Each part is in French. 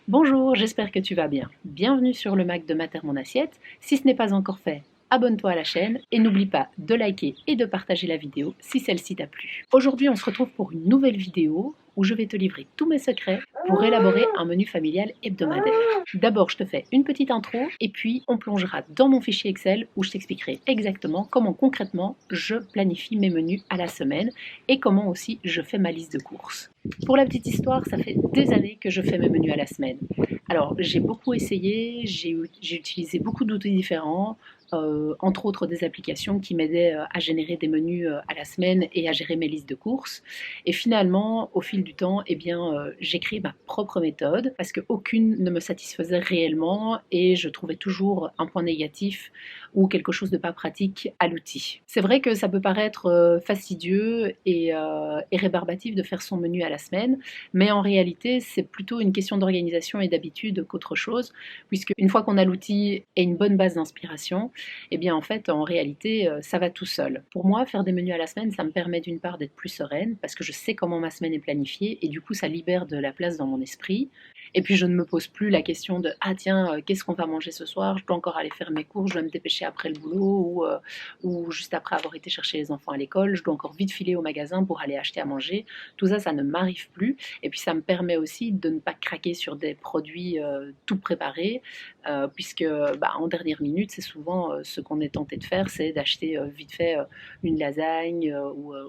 Bonjour, j'espère que tu vas bien. Bienvenue sur le Mac de Ma Terre Mon Assiette. Si ce n'est pas encore fait, abonne-toi à la chaîne et n'oublie pas de liker et de partager la vidéo si celle-ci t'a plu. Aujourd'hui, on se retrouve pour une nouvelle vidéo où je vais te livrer tous mes secrets pour élaborer un menu familial hebdomadaire. D'abord, je te fais une petite intro et puis on plongera dans mon fichier Excel où je t'expliquerai exactement comment concrètement je planifie mes menus à la semaine et comment aussi je fais ma liste de courses. Pour la petite histoire, ça fait des années que je fais mes menus à la semaine. Alors, j'ai beaucoup essayé, j'ai utilisé beaucoup d'outils différents, entre autres des applications qui m'aidaient à générer des menus à la semaine et à gérer mes listes de courses. Et finalement, au fil du temps, j'ai créé ma propre méthode parce qu'aucune ne me satisfaisait réellement et je trouvais toujours un point négatif ou quelque chose de pas pratique à l'outil. C'est vrai que ça peut paraître fastidieux et rébarbatif de faire son menu à la semaine, mais en réalité, c'est plutôt une question d'organisation et d'habitude qu'autre chose, puisque une fois qu'on a l'outil et une bonne base d'inspiration, eh bien en fait, en réalité, ça va tout seul. Pour moi, faire des menus à la semaine, ça me permet d'une part d'être plus sereine, parce que je sais comment ma semaine est planifiée, et du coup, ça libère de la place dans mon esprit. Et puis, je ne me pose plus la question de « Ah tiens, qu'est-ce qu'on va manger ce soir? Je dois encore aller faire mes courses, je dois me dépêcher après le boulot, ou juste après avoir été chercher les enfants à l'école, je dois encore vite filer au magasin pour aller acheter à manger. » Tout ça, ça ne m'arrive plus. Et puis, ça me permet aussi de ne pas craquer sur des produits tout préparés, puisque en dernière minute, c'est souvent ce qu'on est tenté de faire, c'est d'acheter vite fait une lasagne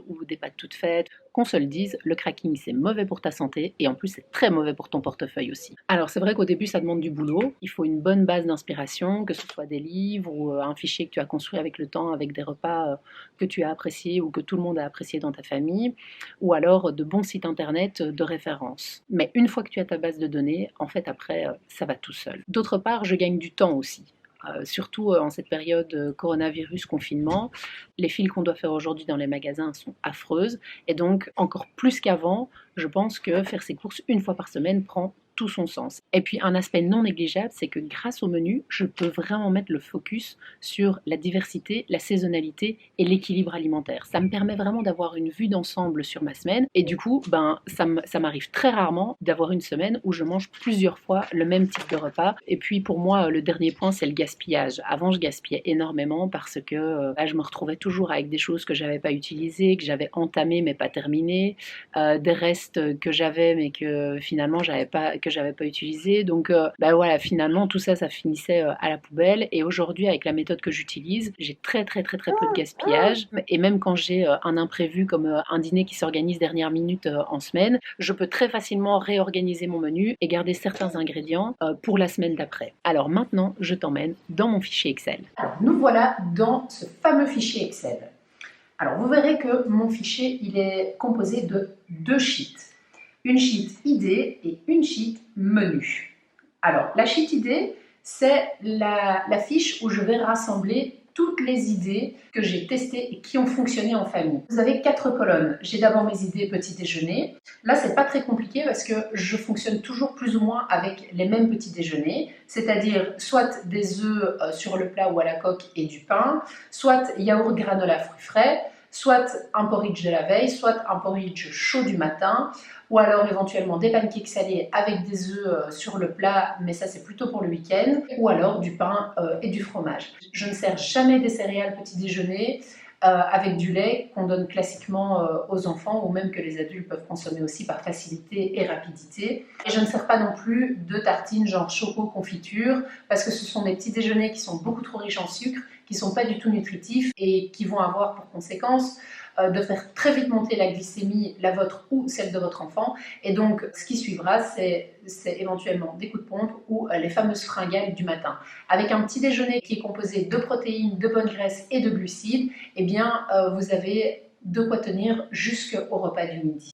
ou des pâtes toutes faites. Qu'on se le dise, le cracking c'est mauvais pour ta santé et en plus c'est très mauvais pour ton portefeuille aussi. Alors c'est vrai qu'au début ça demande du boulot, il faut une bonne base d'inspiration, que ce soit des livres ou un fichier que tu as construit avec le temps, avec des repas que tu as appréciés ou que tout le monde a apprécié dans ta famille, ou alors de bons sites internet de référence. Mais une fois que tu as ta base de données, en fait après ça va tout seul. D'autre part, je gagne du temps aussi. Surtout en cette période coronavirus, confinement, les files qu'on doit faire aujourd'hui dans les magasins sont affreuses et donc encore plus qu'avant, je pense que faire ses courses une fois par semaine prend tout son sens. Et puis un aspect non négligeable, c'est que grâce au menu, je peux vraiment mettre le focus sur la diversité, la saisonnalité et l'équilibre alimentaire. Ça me permet vraiment d'avoir une vue d'ensemble sur ma semaine et du coup, ça m'arrive très rarement d'avoir une semaine où je mange plusieurs fois le même type de repas. Et puis pour moi, le dernier point, c'est le gaspillage. Avant, je gaspillais énormément parce que je me retrouvais toujours avec des choses que j'avais pas utilisées, que j'avais entamées mais pas terminées, des restes que j'avais mais que finalement j'avais pas utilisé. Donc voilà, finalement tout ça finissait à la poubelle. Et aujourd'hui, avec la méthode que j'utilise, j'ai très peu de gaspillage. Et même quand j'ai un imprévu comme un dîner qui s'organise dernière minute en semaine, je peux très facilement réorganiser mon menu et garder certains ingrédients pour la semaine d'après. Alors maintenant, je t'emmène dans mon fichier Excel. Alors nous voilà dans ce fameux fichier Excel. Alors vous verrez que mon fichier il est composé de deux sheets. Une sheet idée et une sheet menu. Alors, la sheet idée, c'est la fiche où je vais rassembler toutes les idées que j'ai testées et qui ont fonctionné en famille. Vous avez 4 colonnes. J'ai d'abord mes idées petit déjeuner. Là, c'est pas très compliqué parce que je fonctionne toujours plus ou moins avec les mêmes petits déjeuners, c'est-à-dire soit des œufs sur le plat ou à la coque et du pain, soit yaourt granola fruits frais, soit un porridge de la veille, soit un porridge chaud du matin, ou alors éventuellement des pancakes salés avec des œufs sur le plat, mais ça c'est plutôt pour le week-end, ou alors du pain et du fromage. Je ne sers jamais des céréales petit déjeuner avec du lait qu'on donne classiquement aux enfants ou même que les adultes peuvent consommer aussi par facilité et rapidité. Et je ne sers pas non plus de tartines genre choco confiture parce que ce sont des petits déjeuners qui sont beaucoup trop riches en sucre, qui ne sont pas du tout nutritifs et qui vont avoir pour conséquence de faire très vite monter la glycémie, la vôtre ou celle de votre enfant. Et donc, ce qui suivra, c'est éventuellement des coups de pompe ou les fameuses fringales du matin. Avec un petit déjeuner qui est composé de protéines, de bonnes graisses et de glucides, eh bien, vous avez de quoi tenir jusqu'au repas du midi.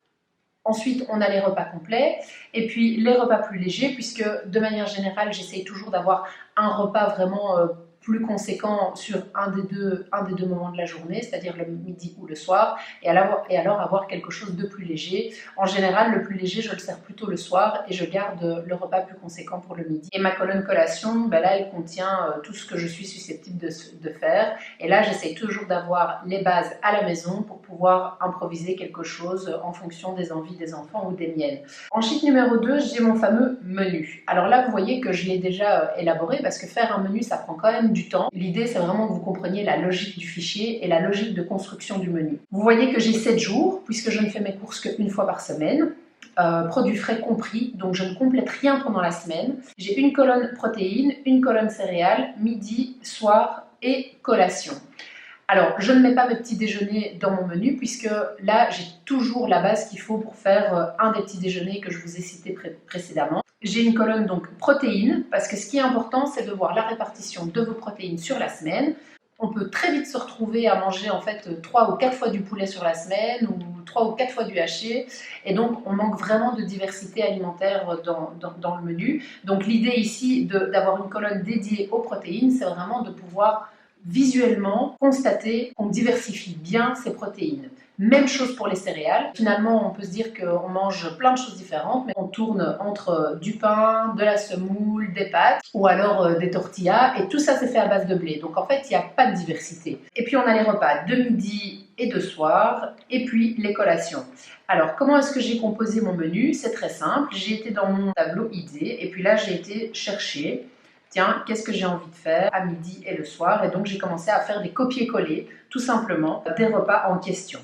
Ensuite, on a les repas complets et puis les repas plus légers, puisque de manière générale, j'essaye toujours d'avoir un repas vraiment plus conséquent sur un des deux moments de la journée, c'est-à-dire le midi ou le soir, et alors avoir quelque chose de plus léger. En général, le plus léger, je le sers plutôt le soir et je garde le repas plus conséquent pour le midi. Et ma colonne collation, ben là, elle contient tout ce que je suis susceptible de faire. Et là, j'essaye toujours d'avoir les bases à la maison pour pouvoir improviser quelque chose en fonction des envies des enfants ou des miennes. En sheet numéro 2, j'ai mon fameux menu. Alors là, vous voyez que je l'ai déjà élaboré parce que faire un menu, ça prend quand même du temps. L'idée, c'est vraiment que vous compreniez la logique du fichier et la logique de construction du menu. Vous voyez que j'ai 7 jours, puisque je ne fais mes courses qu'une fois par semaine. Produits frais compris, donc je ne complète rien pendant la semaine. J'ai une colonne protéines, une colonne céréales, midi, soir et collation. Alors, je ne mets pas mes petits déjeuners dans mon menu puisque là, j'ai toujours la base qu'il faut pour faire un des petits déjeuners que je vous ai cité précédemment. J'ai une colonne donc protéines parce que ce qui est important, c'est de voir la répartition de vos protéines sur la semaine. On peut très vite se retrouver à manger en fait 3 ou 4 fois du poulet sur la semaine ou 3 ou 4 fois du haché et donc on manque vraiment de diversité alimentaire dans le menu. Donc l'idée ici d'avoir une colonne dédiée aux protéines, c'est vraiment de pouvoir visuellement constater qu'on diversifie bien ces protéines. Même chose pour les céréales. Finalement, on peut se dire qu'on mange plein de choses différentes, mais on tourne entre du pain, de la semoule, des pâtes, ou alors des tortillas, et tout ça c'est fait à base de blé. Donc en fait, il n'y a pas de diversité. Et puis on a les repas de midi et de soir, et puis les collations. Alors, comment est-ce que j'ai composé mon menu? C'est très simple. J'ai été dans mon tableau idée, et puis là, j'ai été chercher tiens, qu'est-ce que j'ai envie de faire à midi et le soir? Et donc, j'ai commencé à faire des copier-coller, tout simplement, des repas en question.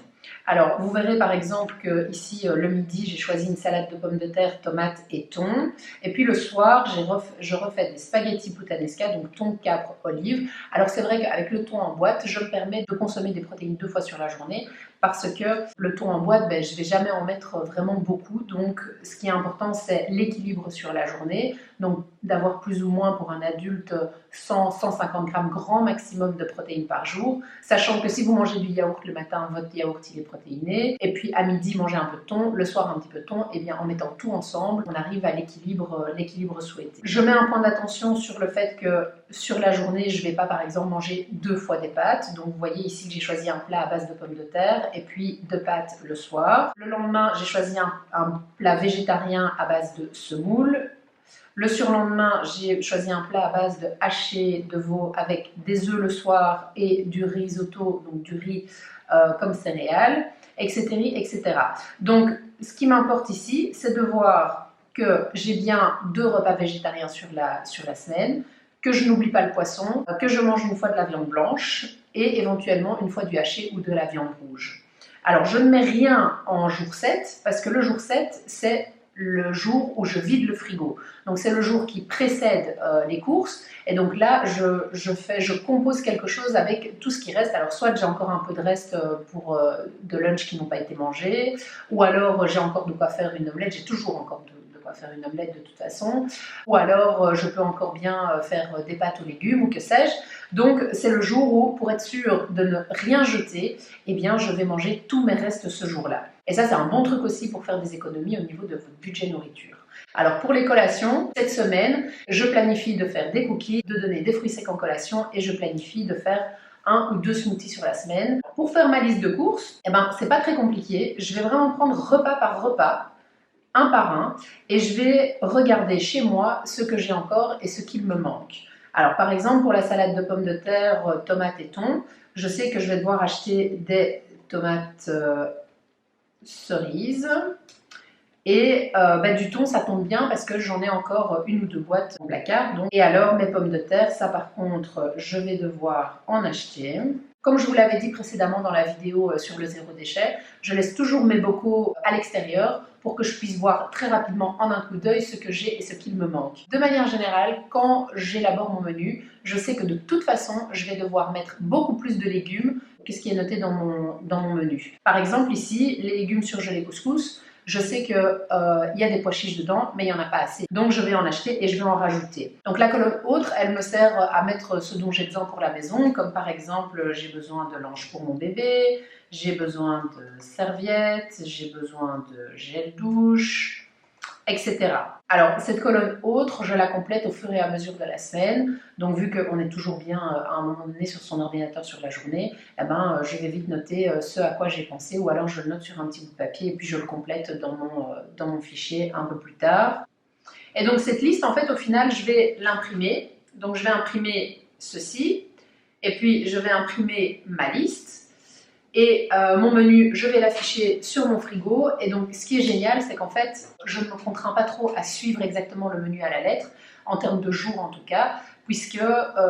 Alors, vous verrez par exemple que ici, le midi, j'ai choisi une salade de pommes de terre, tomates et thon. Et puis le soir, je refais des spaghettis puttanesca, donc thon, capre, olive. Alors, c'est vrai qu'avec le thon en boîte, je me permets de consommer des protéines 2 fois sur la journée parce que le thon en boîte, je ne vais jamais en mettre vraiment beaucoup. Donc, ce qui est important, c'est l'équilibre sur la journée. Donc, d'avoir plus ou moins pour un adulte 100-150 grammes grand maximum de protéines par jour. Sachant que si vous mangez du yaourt le matin, votre yaourt il est protéiné. Et puis à midi, manger un peu de thon, le soir un petit peu de thon. Et bien en mettant tout ensemble, on arrive à l'équilibre souhaité. Je mets un point d'attention sur le fait que sur la journée, je ne vais pas par exemple manger 2 fois des pâtes. Donc vous voyez ici que j'ai choisi un plat à base de pommes de terre et puis de pâtes le soir. Le lendemain, j'ai choisi un plat végétarien à base de semoule. Le surlendemain, j'ai choisi un plat à base de haché de veau avec des œufs le soir et du risotto, donc du riz comme céréales, etc., etc. Donc, ce qui m'importe ici, c'est de voir que j'ai bien 2 repas végétariens sur la semaine, que je n'oublie pas le poisson, que je mange une fois de la viande blanche et éventuellement une fois du haché ou de la viande rouge. Alors, je ne mets rien en jour 7 parce que le jour 7, c'est le jour où je vide le frigo. Donc c'est le jour qui précède les courses et donc là je compose quelque chose avec tout ce qui reste. Alors soit j'ai encore un peu de reste pour de lunch qui n'ont pas été mangés, ou alors j'ai encore de quoi faire une omelette, j'ai toujours encore de quoi faire une omelette de toute façon, ou alors je peux encore bien faire des pâtes aux légumes ou que sais-je. Donc c'est le jour où, pour être sûr de ne rien jeter, eh bien je vais manger tous mes restes ce jour-là. Et ça, c'est un bon truc aussi pour faire des économies au niveau de votre budget nourriture. Alors pour les collations, cette semaine, je planifie de faire des cookies, de donner des fruits secs en collation et je planifie de faire 1 ou 2 smoothies sur la semaine. Pour faire ma liste de courses, c'est pas très compliqué. Je vais vraiment prendre repas par repas, un par un, et je vais regarder chez moi ce que j'ai encore et ce qu'il me manque. Alors par exemple, pour la salade de pommes de terre, tomates et thon, je sais que je vais devoir acheter des tomates cerises et du thon, ça tombe bien parce que j'en ai encore 1 ou 2 boîtes au placard. Donc. Et alors mes pommes de terre, ça par contre je vais devoir en acheter. Comme je vous l'avais dit précédemment dans la vidéo sur le zéro déchet, je laisse toujours mes bocaux à l'extérieur pour que je puisse voir très rapidement en un coup d'œil ce que j'ai et ce qu'il me manque. De manière générale, quand j'élabore mon menu, je sais que de toute façon, je vais devoir mettre beaucoup plus de légumes que ce qui est noté dans mon menu. Par exemple ici, les légumes surgelés couscous, je sais qu'il y a des pois chiches dedans, mais il n'y en a pas assez. Donc je vais en acheter et je vais en rajouter. Donc la colonne autre, elle me sert à mettre ce dont j'ai besoin pour la maison, comme par exemple, j'ai besoin de linge pour mon bébé, j'ai besoin de serviettes, j'ai besoin de gel douche, etc. Alors, cette colonne autre, je la complète au fur et à mesure de la semaine. Donc, vu qu'on est toujours bien à un moment donné sur son ordinateur sur la journée, eh ben, je vais vite noter ce à quoi j'ai pensé, ou alors je le note sur un petit bout de papier et puis je le complète dans mon fichier un peu plus tard. Et donc, cette liste, en fait, au final, je vais l'imprimer. Donc, je vais imprimer ceci, et puis je vais imprimer ma liste. Et mon menu, je vais l'afficher sur mon frigo. Et donc, ce qui est génial, c'est qu'en fait, je ne me contrains pas trop à suivre exactement le menu à la lettre, en termes de jours en tout cas, puisque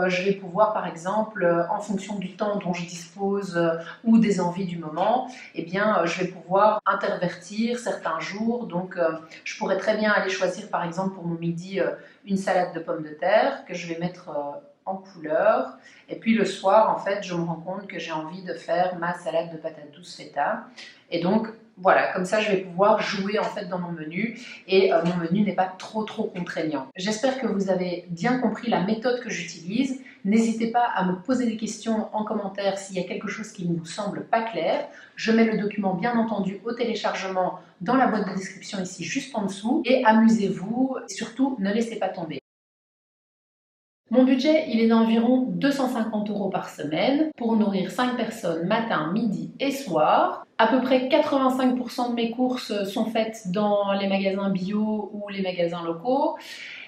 je vais pouvoir, par exemple, en fonction du temps dont je dispose ou des envies du moment, eh bien, je vais pouvoir intervertir certains jours. Donc, je pourrais très bien aller choisir, par exemple, pour mon midi, une salade de pommes de terre que je vais mettre en couleur. Et puis le soir, en fait, je me rends compte que j'ai envie de faire ma salade de patates douces feta. Et donc, voilà, comme ça, je vais pouvoir jouer en fait dans mon menu et mon menu n'est pas trop contraignant. J'espère que vous avez bien compris la méthode que j'utilise. N'hésitez pas à me poser des questions en commentaire s'il y a quelque chose qui ne vous semble pas clair. Je mets le document, bien entendu, au téléchargement dans la boîte de description ici, juste en dessous. Et amusez-vous, et surtout, ne laissez pas tomber. Mon budget, il est d'environ 250 € par semaine pour nourrir 5 personnes matin, midi et soir. À peu près 85% de mes courses sont faites dans les magasins bio ou les magasins locaux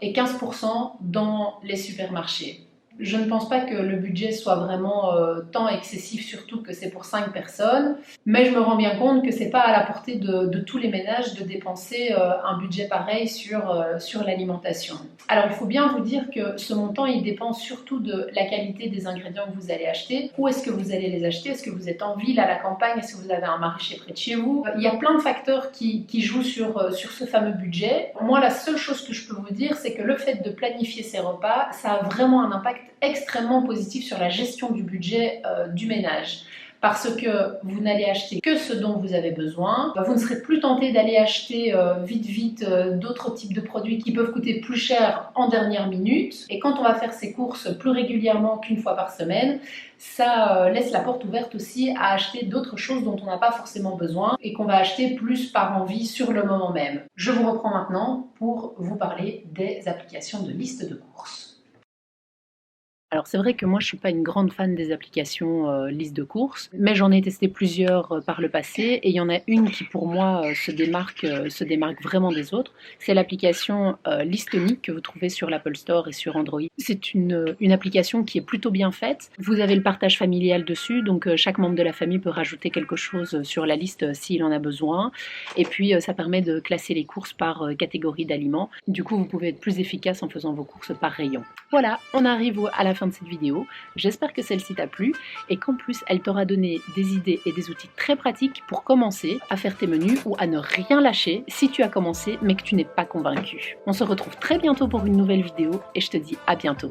et 15% dans les supermarchés. Je ne pense pas que le budget soit vraiment tant excessif, surtout que c'est pour 5 personnes. Mais je me rends bien compte que c'est pas à la portée de tous les ménages de dépenser un budget pareil sur l'alimentation. Alors il faut bien vous dire que ce montant il dépend surtout de la qualité des ingrédients que vous allez acheter. Où est-ce que vous allez les acheter? Est-ce que vous êtes en ville, à la campagne? Est-ce que vous avez un maraîcher près de chez vous? Il y a plein de facteurs qui jouent sur ce fameux budget. Moi, la seule chose que je peux vous dire, c'est que le fait de planifier ses repas, ça a vraiment un impact extrêmement positif sur la gestion du budget du ménage. Parce que vous n'allez acheter que ce dont vous avez besoin. Vous ne serez plus tenté d'aller acheter vite d'autres types de produits qui peuvent coûter plus cher en dernière minute. Et quand on va faire ses courses plus régulièrement qu'une fois par semaine, ça laisse la porte ouverte aussi à acheter d'autres choses dont on n'a pas forcément besoin et qu'on va acheter plus par envie sur le moment même. Je vous reprends maintenant pour vous parler des applications de liste de courses. Alors c'est vrai que moi je suis pas une grande fan des applications liste de courses, mais j'en ai testé plusieurs par le passé et il y en a une qui pour moi se démarque vraiment des autres. C'est l'application Listonic que vous trouvez sur l'Apple Store et sur Android. C'est une application qui est plutôt bien faite. Vous avez le partage familial dessus, donc chaque membre de la famille peut rajouter quelque chose sur la liste s'il en a besoin. Et puis ça permet de classer les courses par catégorie d'aliments. Du coup vous pouvez être plus efficace en faisant vos courses par rayon. Voilà, on arrive à la fin de cette vidéo. J'espère que celle-ci t'a plu et qu'en plus elle t'aura donné des idées et des outils très pratiques pour commencer à faire tes menus ou à ne rien lâcher si tu as commencé mais que tu n'es pas convaincu. On se retrouve très bientôt pour une nouvelle vidéo et je te dis à bientôt.